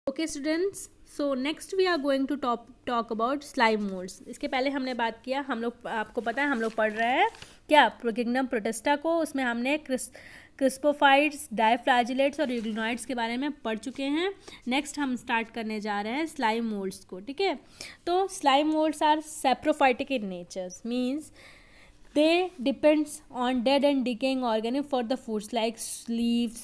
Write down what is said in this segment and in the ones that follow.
Okay students, so next we are going to talk about slime moulds. इसके पहले हमने बात किया, हम लोग आपको पता है हम लोग पढ़ रहे हैं क्या किंगडम प्रोटिस्टा को। उसमें हमने क्रिस्पोफाइट्स, डायफ्लैजिलेट्स और यूग्लिनॉइड्स के बारे में पढ़ चुके हैं। नेक्स्ट हम स्टार्ट करने जा रहे हैं स्लाइम मोल्ड्स को, ठीक है। तो slime moulds are saprophytic in nature, means they depends on dead and decaying organism for the foods like leaves,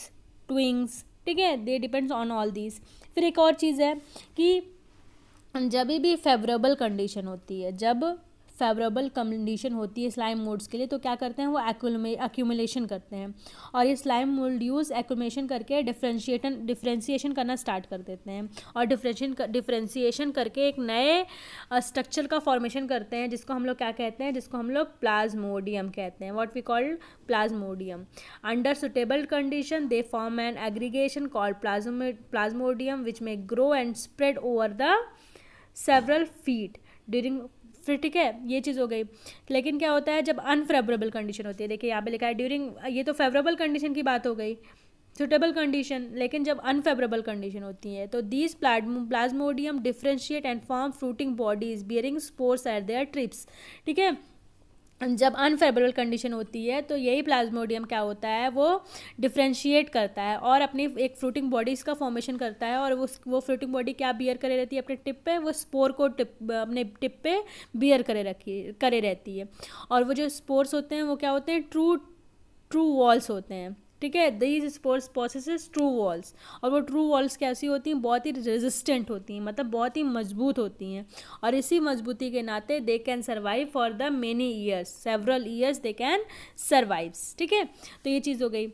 twigs, ठीक है। they depends on all these। फिर एक और चीज़ है कि जब भी फेवरेबल कंडीशन होती है, जब फेवरेबल कंडीशन होती है स्लाइम मोल्ड्स के लिए, तो क्या करते हैं वो एक्यूमुलेशन करते हैं। और ये स्लाइम मोल्ड यूज एक्यूमुलेशन करके डिफ्रेंशिएशन करना स्टार्ट कर देते हैं, और डिफ्रेंशिएशन करके एक नए स्ट्रक्चर का फॉर्मेशन करते हैं, जिसको हम लोग क्या कहते हैं, जिसको हम लोग प्लाज्मोडियम कहते हैं। What we called plasmodium. Under suitable condition they form an aggregation called plasmodium which may grow and spread over the several feet during. फिर ठीक है, ये चीज़ हो गई। लेकिन क्या होता है जब अनफेवरेबल कंडीशन होती है, देखिए यहाँ पे लिखा है ड्यूरिंग, ये तो फेवरेबल कंडीशन की बात हो गई, सुटेबल कंडीशन। लेकिन जब अनफेवरेबल कंडीशन होती है तो these Plasmodium differentiate and form fruiting bodies bearing spores eight there trips, ठीक है। जब अनफेवरेबल कंडीशन होती है तो यही प्लाज्मोडियम क्या होता है, वो डिफ्रेंशिएट करता है और अपनी एक फ्रूटिंग बॉडीज़ का फॉर्मेशन करता है। और वो फ्रूटिंग बॉडी क्या बियर करे रहती है अपने टिप पे, वो स्पोर को अपने टिप पे बियर करे रहती है। और वो जो स्पोर्स होते हैं वो क्या होते हैं, ट्रू वॉल्स होते हैं, ठीक है। These spores possesses true walls, और वो ट्रू वॉल्स कैसी होती हैं, बहुत ही रेजिस्टेंट होती हैं, मतलब बहुत ही मजबूत होती हैं। और इसी मजबूती के नाते they can survive for the many years, several years they can survive, ठीक है। तो ये चीज़ हो गई।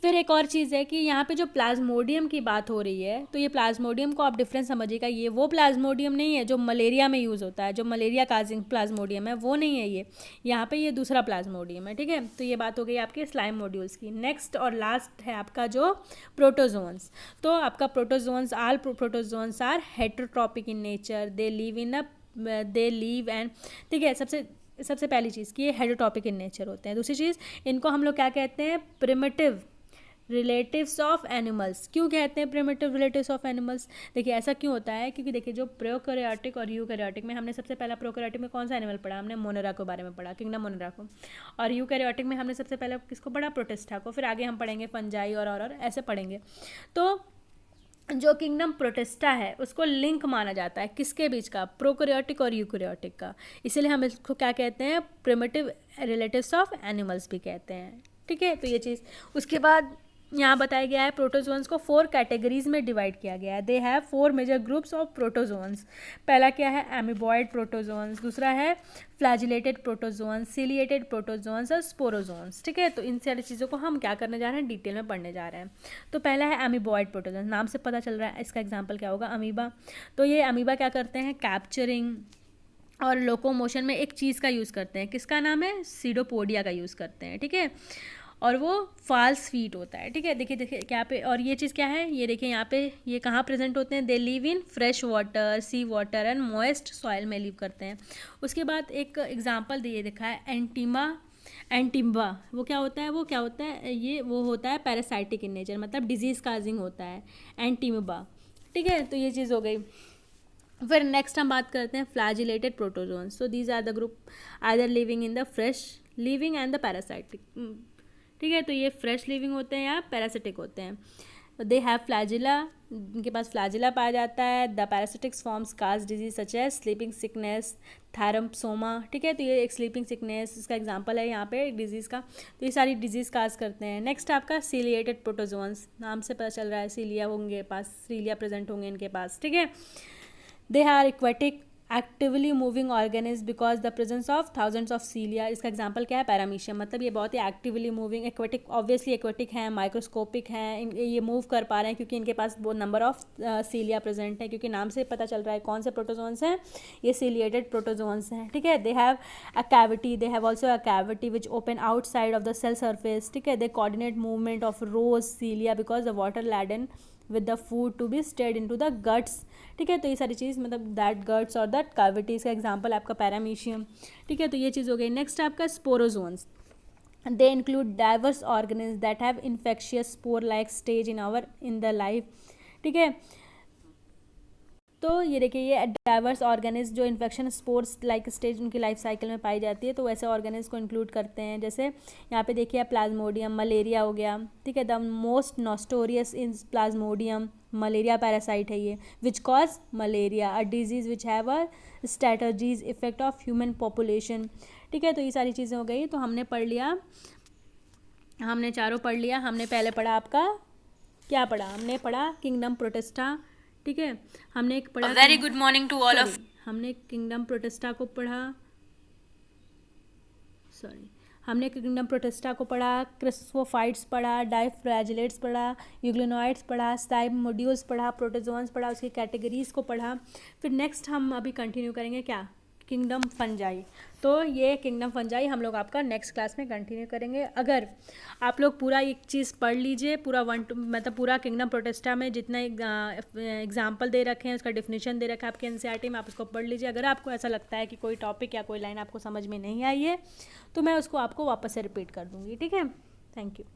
फिर एक और चीज़ है कि यहाँ पे जो प्लाज्मोडियम की बात हो रही है, तो ये प्लाज्मोडियम को आप डिफरेंस समझिएगा, ये वो प्लाज्मोडियम नहीं है जो मलेरिया में यूज़ होता है, जो मलेरिया काजिंग प्लाज्मोडियम है वो नहीं है ये। यहाँ पे ये दूसरा प्लाज्मोडियम है, ठीक है। तो ये बात हो गई आपके स्लाइम मॉड्यूल्स की। नेक्स्ट और लास्ट है आपका जो प्रोटोजोन्स। तो आपका protozoans, all protozoans are heterotrophic in nature, they live and, ठीक है। सबसे पहली चीज़ कि ये हेटेरोट्रॉपिक इन नेचर होते हैं। दूसरी चीज़, इनको हम लोग क्या कहते हैं, प्रिमिटिव रिलेटिव्स ऑफ एनिमल्स। क्यों कहते हैं प्रिमिटिव रिलेटिव्स ऑफ एनिमल्स? देखिए ऐसा क्यों होता है, क्योंकि देखिए जो प्रोकैरियोटिक और यूकैरियोटिक में हमने सबसे पहला प्रोकैरियोटिक में कौन सा एनिमल पढ़ा, हमने मोनेरा के बारे में पढ़ा, किंगडम मोनेरा को। और यूकैरियोटिक में हमने सबसे पहले किसको पढ़ा, प्रोटिस्टा को। फिर आगे हम पढ़ेंगे फंजाई और ऐसे पढ़ेंगे। तो जो किंगडम प्रोटिस्टा है उसको लिंक माना जाता है किसके बीच का, प्रोकैरियोटिक और यूकैरियोटिक का। इसीलिए हम इसको क्या कहते हैं, प्रिमिटिव रिलेटिव्स ऑफ एनिमल्स भी कहते हैं, ठीक है। तो ये चीज़, उसके बाद यहाँ बताया गया है प्रोटोजोन्स को 4 कैटेगरीज में डिवाइड किया गया है। They have 4 major groups of protozoans. पहला क्या है, एमीबॉयड प्रोटोजोन्स। दूसरा है फ्लैजिलेटेड प्रोटोजोन्स, सीलिएटेड प्रोटोजोन्स और स्पोरोजोन्स, ठीक है। तो इन सारी चीज़ों को हम क्या करने जा रहे हैं, डिटेल में पढ़ने जा रहे हैं। तो पहला है एमीबॉयड प्रोटोजोन्स, नाम से पता चल रहा है इसका एग्जाम्पल क्या होगा, अमीबा। तो ये अमीबा क्या करते हैं, कैप्चरिंग और लोकोमोशन में एक चीज़ का यूज़ करते हैं, किसका नाम है, सीडोपोडिया का यूज़ करते हैं, ठीक है। और वो फाल्स फीट होता है, ठीक है। देखिए क्या पे, और ये चीज़ क्या है, ये देखिए यहाँ पे ये कहाँ प्रेजेंट होते हैं, they live in fresh water, sea water and moist soil में लिव करते हैं। उसके बाद एक एग्जांपल दिए दिखा है एंटिम्बा। वो क्या होता है, ये वो होता है पैरासाइटिक इन नेचर, मतलब डिजीज़ काजिंग होता है एंटिम्बा, ठीक है। तो ये चीज़ हो गई। फिर नेक्स्ट हम बात करते हैं flagellated protozoans. So these are the group either living in the fresh living and the parasitic, ठीक है। तो ये फ्रेश लिविंग होते हैं या पैरासिटिक होते हैं। दे हैव फ्लैजिला, इनके पास फ्लैजिला पाया जाता है। The parasitics forms cause disease such as sleeping sickness, trypanosoma, ठीक है। तो ये एक स्लीपिंग सिकनेस इसका एग्जांपल है यहाँ पे एक डिजीज़ का। तो ये सारी डिजीज़ काज करते हैं। नेक्स्ट आपका सीलिएटेड प्रोटोजोन्स, नाम से पता चल रहा है सीलिया होंगे पास, सीलिया प्रेजेंट होंगे इनके पास, ठीक है। They are aquatic actively moving organism because the presence of thousands of cilia. इसका एग्जांपल क्या है, पैरामीशियम, मतलब ये बहुत ही actively moving, aquatic, obviously aquatic हैं, माइक्रोस्कोपिक हैं, ये मूव कर पा रहे हैं क्योंकि इनके पास बहुत नंबर ऑफ सीलिया प्रेजेंट है, क्योंकि नाम से पता चल रहा है कौन से प्रोटोजोन्स हैं, ये सीलिएटेड प्रोटोजोन्स हैं, ठीक है। They have a cavity, they have also a cavity which open outside of the cell surface, ठीक है। They coordinate movement of rows cilia because the water laden with the food to be stayed in to the guts, ठीक है। तो ये सारी चीज़ मतलब that guts और दैट कैविटीज़ का एग्जांपल आपका पैरामीशियम, ठीक है। तो ये चीज़ हो गई। नेक्स्ट आपका sporozoans, they include diverse organism that have infectious spore like stage in the life, ठीक है। तो ये देखिए, ये डाइवर्स ऑर्गेनिज्म जो इन्फेक्शन स्पोर्स लाइक स्टेज उनकी लाइफ साइकिल में पाई जाती है, तो वैसे ऑर्गेनिज्म को इंक्लूड करते हैं। जैसे यहाँ पे देखिए प्लाज्मोडियम, मलेरिया हो गया, ठीक है। The most notorious in plasmodium, malaria parasite है ये, which cause malaria, a disease which have a strategies effect of human population, ठीक है। तो ये सारी चीज़ें हो गई। तो हमने पढ़ लिया, हमने चारों पढ़ लिया। हमने पहले पढ़ा आपका क्या पढ़ा, हमने पढ़ा किंगडम प्रोटेस्टा, ठीक है। हमने एक पढ़ा very good morning to all of, हमने किंगडम प्रोटेस्टा को पढ़ा, हमने किंगडम प्रोटेस्टा को पढ़ा, क्रिस्पोफाइट्स पढ़ा, डाइफ्लैजिलेट्स पढ़ा, यूग्लिनोइड्स पढ़ा, स्लाइमोड्यूल्स पढ़ा, प्रोटोजोन्स पढ़ा, उसकी कैटेगरीज को पढ़ा। फिर नेक्स्ट हम अभी कंटिन्यू करेंगे क्या, किंगडम फंजाई। तो ये किंगडम फंजाई हम लोग आपका नेक्स्ट क्लास में कंटिन्यू करेंगे। अगर आप लोग पूरा एक चीज़ पढ़ लीजिए, पूरा मतलब पूरा किंगडम प्रोटेस्टा में जितना एग्जाम्पल दे रखे हैं, उसका डिफिनीशन दे रखा है आपके एनसीईआरटी में, आप उसको पढ़ लीजिए। अगर आपको ऐसा लगता है कि कोई टॉपिक या कोई लाइन आपको समझ में नहीं आई है, तो मैं उसको आपको वापस से रिपीट कर दूँगी, ठीक है। Thank you.